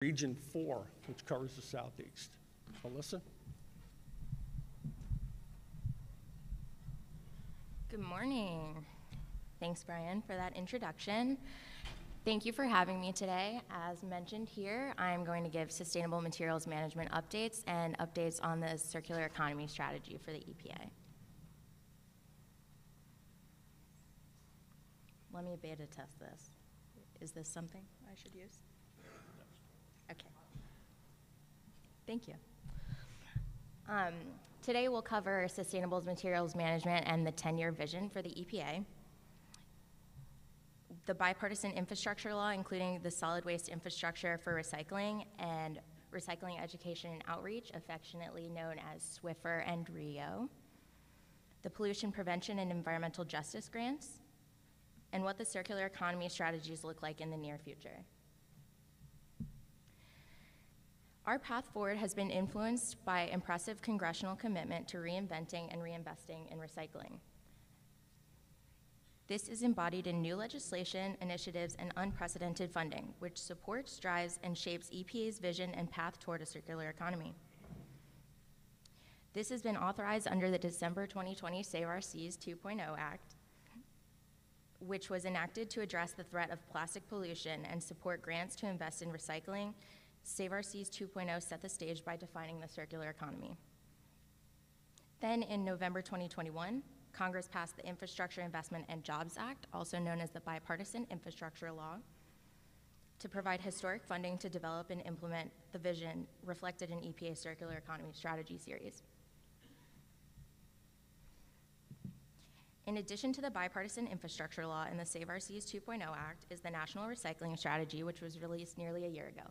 Region 4, which covers the Southeast. Alyssa? Good morning. Thanks, Brian, for that introduction. Thank you for having me today. As mentioned here, I'm going to give sustainable materials management updates and updates on the circular economy strategy for the EPA. Let me beta test this. Is this something I should use? Okay. Thank you. Today we'll cover sustainable materials management and the 10-year vision for the EPA. The bipartisan infrastructure law, including the solid waste infrastructure for recycling and recycling education and outreach, affectionately known as SWIFR and RIO. The pollution prevention and environmental justice grants, and what the circular economy strategies look like in the near future. Our path forward has been influenced by impressive congressional commitment to reinventing and reinvesting in recycling. This is embodied in new legislation, initiatives, and unprecedented funding, which supports, drives, and shapes EPA's vision and path toward a circular economy. This has been authorized under the December 2020 Save Our Seas 2.0 Act, which was enacted to address the threat of plastic pollution and support grants to invest in recycling. Save Our Seas 2.0 set the stage by defining the circular economy. Then in November 2021, Congress passed the Infrastructure Investment and Jobs Act, also known as the Bipartisan Infrastructure Law, to provide historic funding to develop and implement the vision reflected in EPA's Circular Economy Strategy Series. In addition to the Bipartisan Infrastructure Law and the Save Our Seas 2.0 Act is the National Recycling Strategy, which was released nearly a year ago.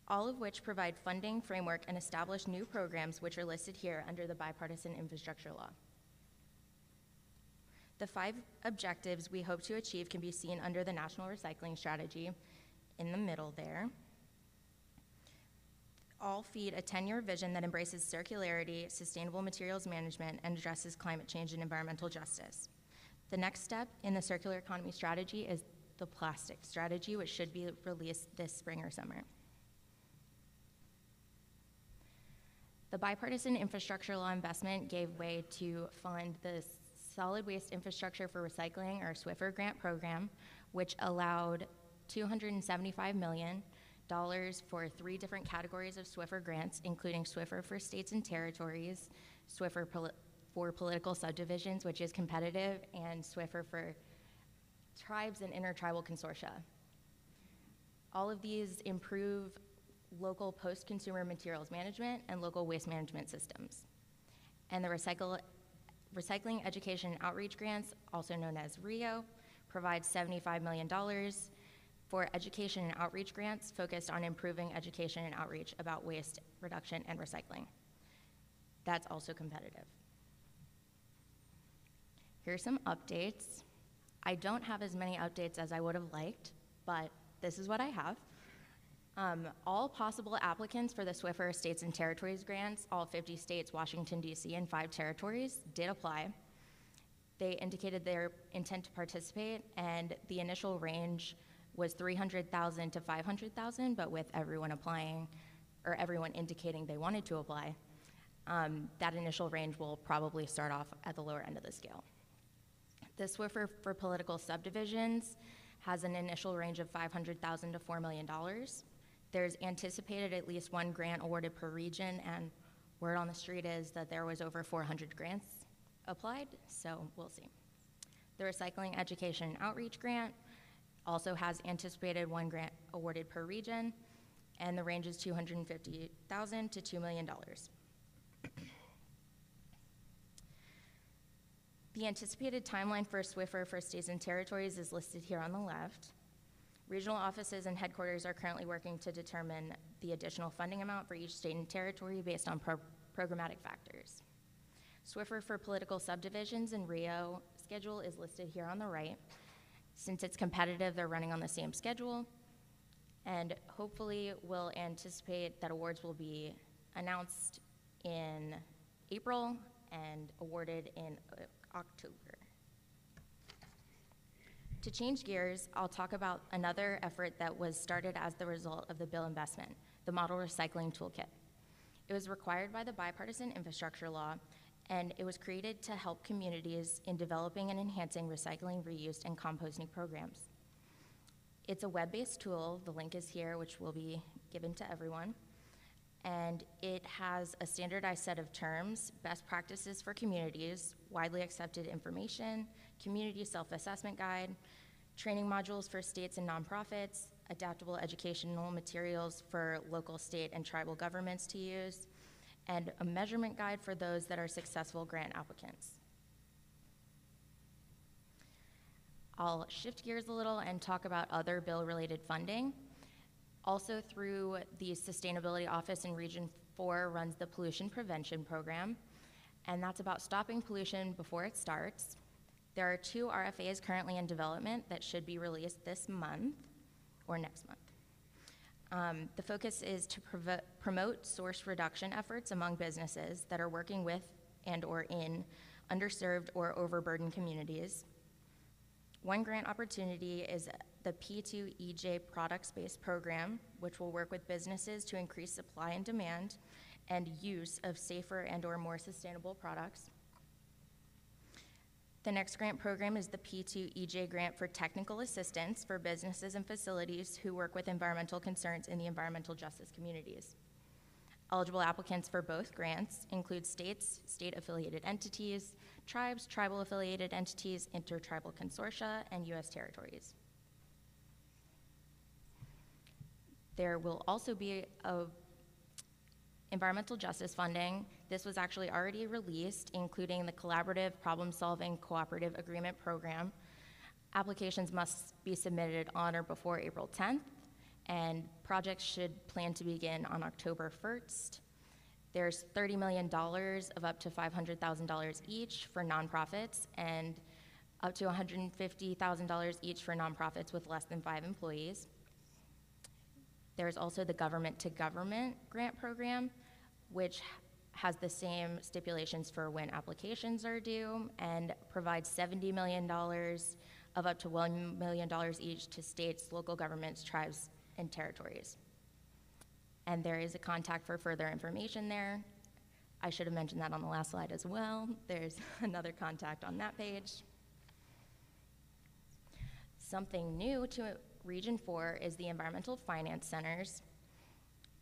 All of which provide funding, framework, and establish new programs which are listed here under the Bipartisan Infrastructure Law. The 5 objectives we hope to achieve can be seen under the National Recycling Strategy in the middle there. All feed a 10-year vision that embraces circularity, sustainable materials management, and addresses climate change and environmental justice. The next step in the circular economy strategy is the plastic strategy, which should be released this spring or summer. The bipartisan infrastructure law investment gave way to fund the Solid Waste Infrastructure for Recycling, or SWIFR grant program, which allowed $275 million for 3 different categories of SWIFR grants, including SWIFR for states and territories, SWIFR for political subdivisions, which is competitive, and SWIFR for tribes and intertribal consortia. All of these improve local post-consumer materials management and local waste management systems. And the Recycling Education and Outreach Grants, also known as RIO, provides $75 million for education and outreach grants focused on improving education and outreach about waste reduction and recycling. That's also competitive. Here's some updates. I don't have as many updates as I would have liked, but this is what I have. All possible applicants for the SWIFR States and Territories grants, all 50 states, Washington, D.C., and 5 territories, did apply. They indicated their intent to participate, and the initial range was $300,000 to $500,000, but with everyone applying, or everyone indicating they wanted to apply, that initial range will probably start off at the lower end of the scale. The SWIFR for political subdivisions has an initial range of $500,000 to $4 million. There's anticipated at least 1 grant awarded per region, and word on the street is that there was over 400 grants applied, so we'll see. The Recycling Education and Outreach Grant also has anticipated 1 grant awarded per region, and the range is $250,000 to $2 million. The anticipated timeline for SWIFR for states and territories is listed here on the left. Regional offices and headquarters are currently working to determine the additional funding amount for each state and territory based on programmatic factors. SWIFR for political subdivisions and RIO schedule is listed here on the right. Since it's competitive, they're running on the same schedule, and hopefully we'll anticipate that awards will be announced in April and awarded in October. To change gears, I'll talk about another effort that was started as the result of the bill investment, the Model Recycling Toolkit. It was required by the Bipartisan Infrastructure Law, and it was created to help communities in developing and enhancing recycling, reuse, and composting programs. It's a web-based tool, the link is here, which will be given to everyone, and it has a standardized set of terms, best practices for communities, widely accepted information, community self-assessment guide, training modules for states and nonprofits, adaptable educational materials for local, state, and tribal governments to use, and a measurement guide for those that are successful grant applicants. I'll shift gears a little and talk about other bill-related funding. Also through the Sustainability Office in Region 4 runs the Pollution Prevention Program, and that's about stopping pollution before it starts. There are 2 RFAs currently in development that should be released this month or next month. The focus is to promote source reduction efforts among businesses that are working with and/or in underserved or overburdened communities. One grant opportunity is the P2EJ product-based program, which will work with businesses to increase supply and demand and use of safer and/or more sustainable products. The next grant program is the P2EJ grant for technical assistance for businesses and facilities who work with environmental concerns in the environmental justice communities. Eligible applicants for both grants include states, state-affiliated entities, tribes, tribal-affiliated entities, intertribal consortia, and U.S. territories. There will also be environmental justice funding. This was actually already released, including the Collaborative Problem-Solving Cooperative Agreement Program. Applications must be submitted on or before April 10th, and projects should plan to begin on October 1st. There's $30 million of up to $500,000 each for nonprofits and up to $150,000 each for nonprofits with less than 5 employees. There's also the Government to Government grant program, which has the same stipulations for when applications are due and provides $70 million of up to $1 million each to states, local governments, tribes, and territories. And there is a contact for further information there. I should have mentioned that on the last slide as well. There's another contact on that page. Something new to Region 4 is the Environmental Finance Centers.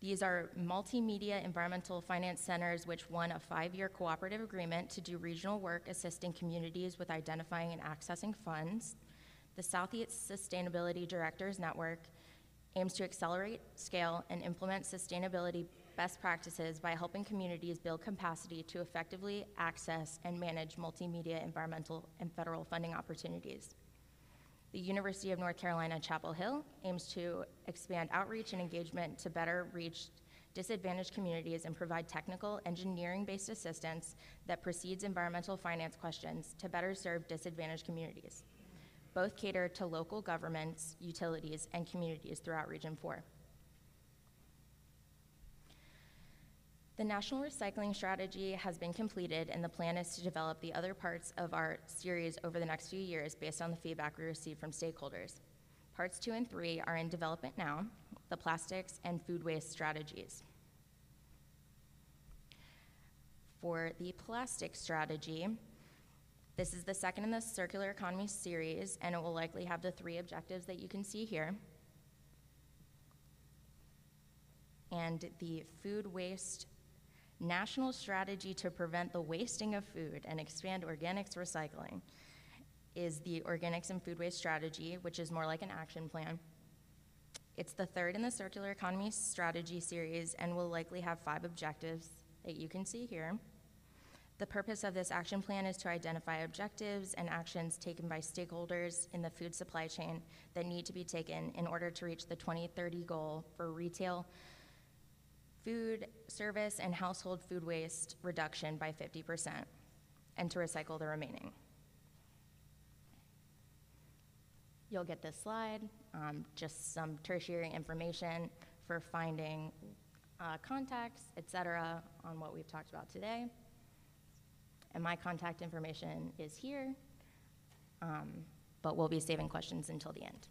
These are multimedia environmental finance centers which won a 5-year cooperative agreement to do regional work assisting communities with identifying and accessing funds. The Southeast Sustainability Directors Network aims to accelerate, scale, and implement sustainability best practices by helping communities build capacity to effectively access and manage multimedia environmental and federal funding opportunities. The University of North Carolina, Chapel Hill aims to expand outreach and engagement to better reach disadvantaged communities and provide technical engineering-based assistance that precedes environmental finance questions to better serve disadvantaged communities. Both cater to local governments, utilities, and communities throughout Region 4. The National Recycling Strategy has been completed, and the plan is to develop the other parts of our series over the next few years based on the feedback we received from stakeholders. Parts 2 and 3 are in development now, the plastics and food waste strategies. For the plastic strategy, this is the second in the Circular Economy series, and it will likely have the 3 objectives that you can see here. And the food waste national strategy to prevent the wasting of food and expand organics recycling is the Organics and Food Waste Strategy, which is more like an action plan. It's the 3rd in the Circular Economy Strategy series and will likely have 5 objectives that you can see here. The purpose of this action plan is to identify objectives and actions taken by stakeholders in the food supply chain that need to be taken in order to reach the 2030 goal for retail, food, service, and household food waste reduction by 50%, and to recycle the remaining. You'll get this slide, just some tertiary information for finding contacts, et cetera, on what we've talked about today. And my contact information is here. but we'll be saving questions until the end.